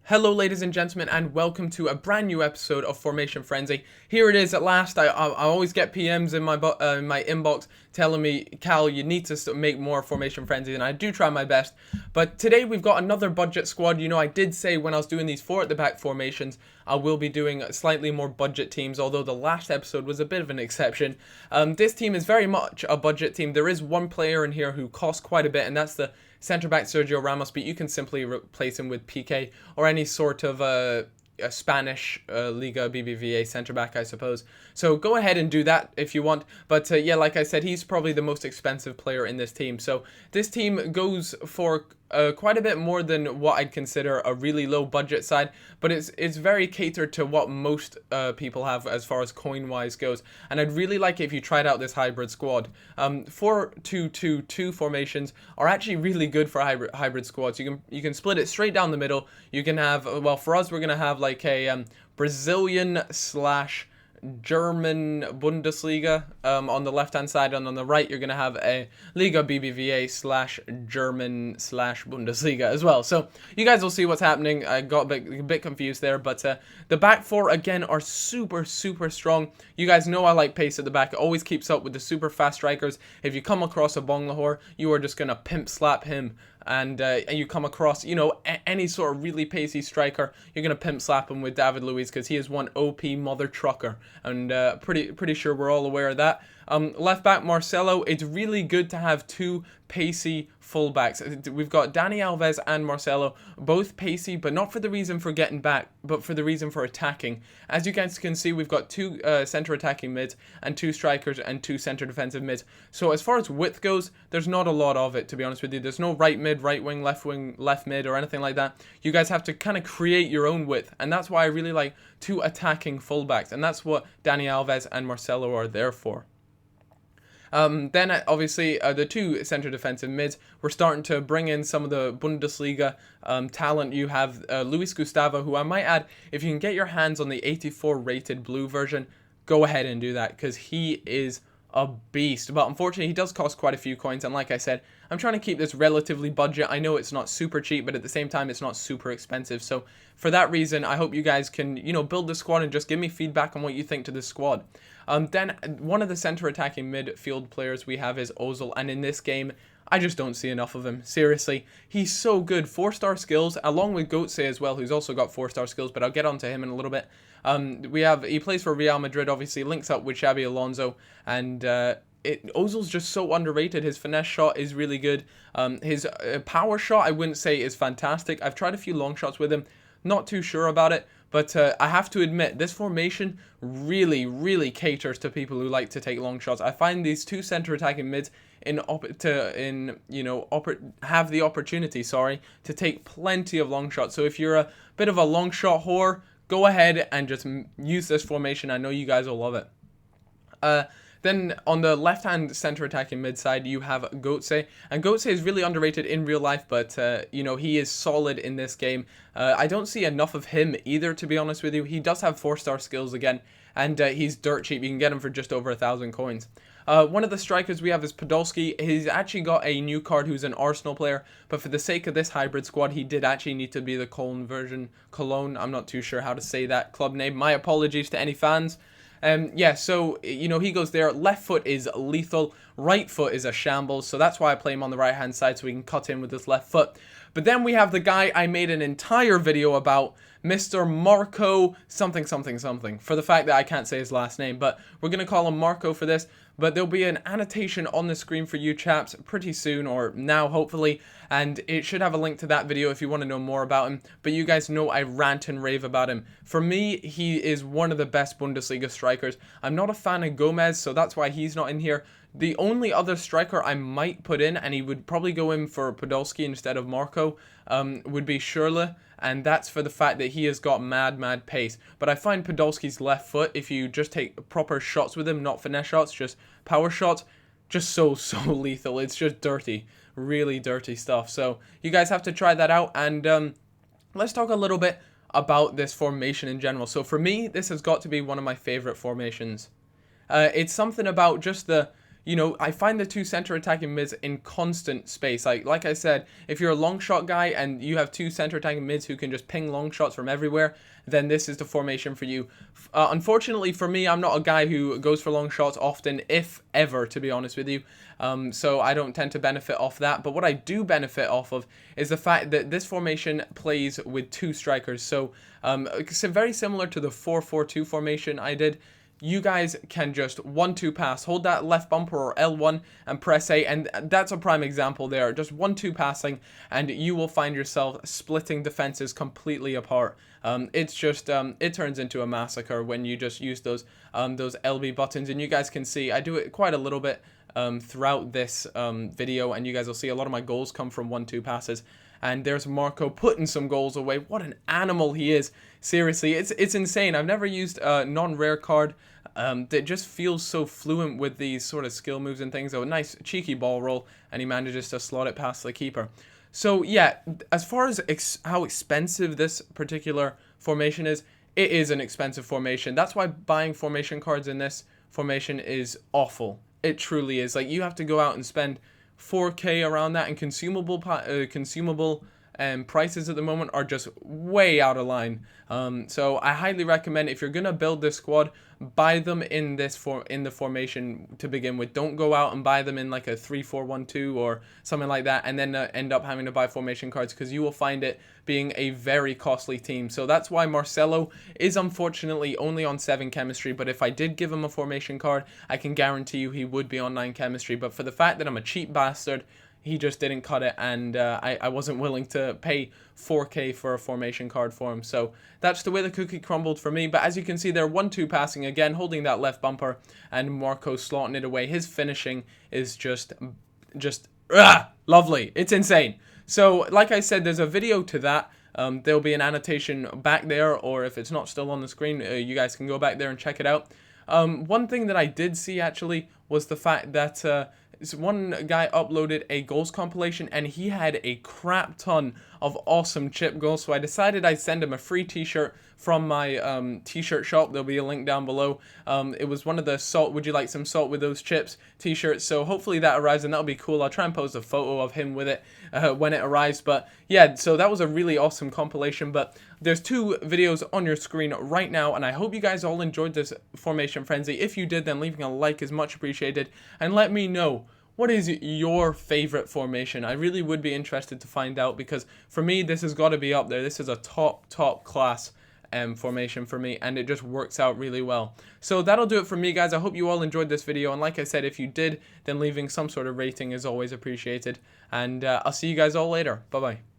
Hello ladies and gentlemen, and welcome to a brand new episode of Formation Frenzy. Here it is at last. I always get PMs in my inbox telling me, Cal, you need to make more Formation Frenzy, and I do try my best. But today we've got another budget squad. You know, I did say when I was doing these 4 at the back formations, I will be doing slightly more budget teams, although the last episode was a bit of an exception. This team is very much a budget team. There is one player in here who costs quite a bit, and that's the centre-back Sergio Ramos, but you can simply replace him with PK or any sort of a Spanish Liga BBVA centre-back, I suppose. So go ahead and do that if you want. But yeah, like I said, he's probably the most expensive player in this team. So this team goes for quite a bit more than what I'd consider a really low budget side, but it's very catered to what most people have as far as coin wise goes. And I'd really like it if you tried out this hybrid squad. 4-2-2-2 formations are actually really good for hybrid squads. You can split it straight down the middle. You can have, well, for us we're gonna have like a Brazilian slash German Bundesliga on the left hand side, and on the right you're going to have a Liga BBVA slash German slash Bundesliga as well. So you guys will see what's happening. I got a bit confused there, but the back 4 again are super strong. You guys know I like pace at the back. It always keeps up with the super fast strikers. If you come across a Bong Lahore, you are just going to pimp slap him. And you come across, you know, any sort of really pacey striker, you're going to pimp slap him with David Luiz, because he is one OP mother trucker. And pretty sure we're all aware of that. Left back Marcelo, it's really good to have 2 pacey fullbacks. We've got Dani Alves and Marcelo, both pacey, but not for the reason for getting back, but for the reason for attacking. As you guys can see, we've got 2 centre attacking mids and 2 strikers and 2 centre defensive mids. So as far as width goes, there's not a lot of it, to be honest with you. There's no right mid, right wing, left mid, or anything like that. You guys have to kind of create your own width, and that's why I really like 2 attacking fullbacks, and that's what Dani Alves and Marcelo are there for. Then obviously the 2 centre defensive mids, we're starting to bring in some of the Bundesliga talent. You have Luis Gustavo, who I might add, if you can get your hands on the 84 rated blue version, go ahead and do that, because he is a beast. But unfortunately, he does cost quite a few coins, and like I said, I'm trying to keep this relatively budget. I know it's not super cheap, but at the same time, it's not super expensive. So for that reason, I hope you guys can, you know, build the squad and just give me feedback on what you think to this squad. Then one of the center attacking midfield players we have is Ozil, and in this game, I just don't see enough of him. Seriously, he's so good. 4-star skills, along with Goetze as well, who's also got 4-star skills, but I'll get onto him in a little bit. He plays for Real Madrid, obviously, links up with Xabi Alonso, and Ozil's just so underrated. His finesse shot is really good. His power shot, I wouldn't say is fantastic. I've tried a few long shots with him, not too sure about it. But I have to admit, this formation really caters to people who like to take long shots. I find these 2 center attacking mids have the opportunity, to take plenty of long shots. So if you're a bit of a long shot whore, go ahead and just use this formation. I know you guys will love it. Then on the left-hand center attacking mid side, you have Goetze, and Goetze is really underrated in real life, but you know, he is solid in this game. I don't see enough of him either, to be honest with you. He does have 4-star skills again, and he's dirt cheap. You can get him for just over 1,000 coins. One of the strikers we have is Podolski. He's actually got a new card who's an Arsenal player, but for the sake of this hybrid squad, he did actually need to be the Cologne version. Cologne, I'm not too sure how to say that club name. My apologies to any fans. Yeah, so, you know, he goes there. Left foot is lethal. Right foot is a shambles. So that's why I play him on the right-hand side, so we can cut in with his left foot. But then we have the guy I made an entire video about, Mr. Marco something, for the fact that I can't say his last name. But we're going to call him Marco for this. But there'll be an annotation on the screen for you chaps pretty soon, or now hopefully, and it should have a link to that video if you want to know more about him. But you guys know I rant and rave about him. For me, he is one of the best Bundesliga strikers. I'm not a fan of Gomez, so that's why he's not in here. The only other striker I might put in, and he would probably go in for Podolski instead of Marco, would be Schürrle, and that's for the fact that he has got mad pace. But I find Podolski's left foot, if you just take proper shots with him, not finesse shots, just power shots, just so lethal. It's just dirty, really dirty stuff. So you guys have to try that out, and let's talk a little bit about this formation in general. So for me, this has got to be one of my favorite formations. It's something about just the you know, I find the two center attacking mids in constant space. Like I said, if you're a long shot guy and you have two center attacking mids who can just ping long shots from everywhere, then this is the formation for you. Unfortunately for me, I'm not a guy who goes for long shots often, if ever, to be honest with you. So I don't tend to benefit off that. But what I do benefit off of is the fact that this formation plays with two strikers. So it's very similar to the 4-4-2 formation I did. You guys can just 1-2 pass, hold that left bumper or L1 and press A, and that's a prime example there. Just 1-2 passing, and you will find yourself splitting defenses completely apart. It's just it turns into a massacre when you just use those LB buttons, and you guys can see I do it quite a little bit throughout this video, and you guys will see a lot of my goals come from 1-2 passes. And there's Marco putting some goals away. What an animal he is. Seriously, it's insane. I've never used a non-rare card that just feels so fluent with these sort of skill moves and things. Oh, a nice cheeky ball roll, and he manages to slot it past the keeper. So yeah, as far as how expensive this particular formation is, it is an expensive formation. That's why buying formation cards in this formation is awful. It truly is. Like, you have to go out and spend 4K around that, and consumable prices at the moment are just way out of line. So I highly recommend, if you're gonna build this squad, buy them in the formation to begin with. Don't go out and buy them in like a 3-4-1-2 or something like that, and then end up having to buy formation cards, because you will find it being a very costly team. So that's why Marcelo is unfortunately only on 7 chemistry, but if I did give him a formation card, I can guarantee you he would be on 9 chemistry. But for the fact that I'm a cheap bastard, he just didn't cut it, and I wasn't willing to pay 4K for a formation card for him. So that's the way the cookie crumbled for me. But as you can see there, 1-2 passing again, holding that left bumper, and Marco slotting it away. His finishing is just lovely. It's insane. So like I said, there's a video to that. There'll be an annotation back there, or if it's not still on the screen, you guys can go back there and check it out. One thing that I did see actually was the fact that one guy uploaded a goals compilation, and he had a crap ton of awesome chip goals. So I decided I'd send him a free t-shirt from my t-shirt shop. There'll be a link down below. It was one of the would you like some salt with those chips t-shirts. So hopefully that arrives, and that'll be cool. I'll try and post a photo of him with it when it arrives. But yeah, so that was a really awesome compilation. But there's 2 videos on your screen right now, and I hope you guys all enjoyed this formation frenzy. If you did, then leaving a like is much appreciated, and let me know, what is your favorite formation? I really would be interested to find out, because for me, this has got to be up there. This is a top class formation for me, and it just works out really well. So that'll do it for me, guys. I hope you all enjoyed this video, and like I said, if you did, then leaving some sort of rating is always appreciated, and I'll see you guys all later. Bye bye.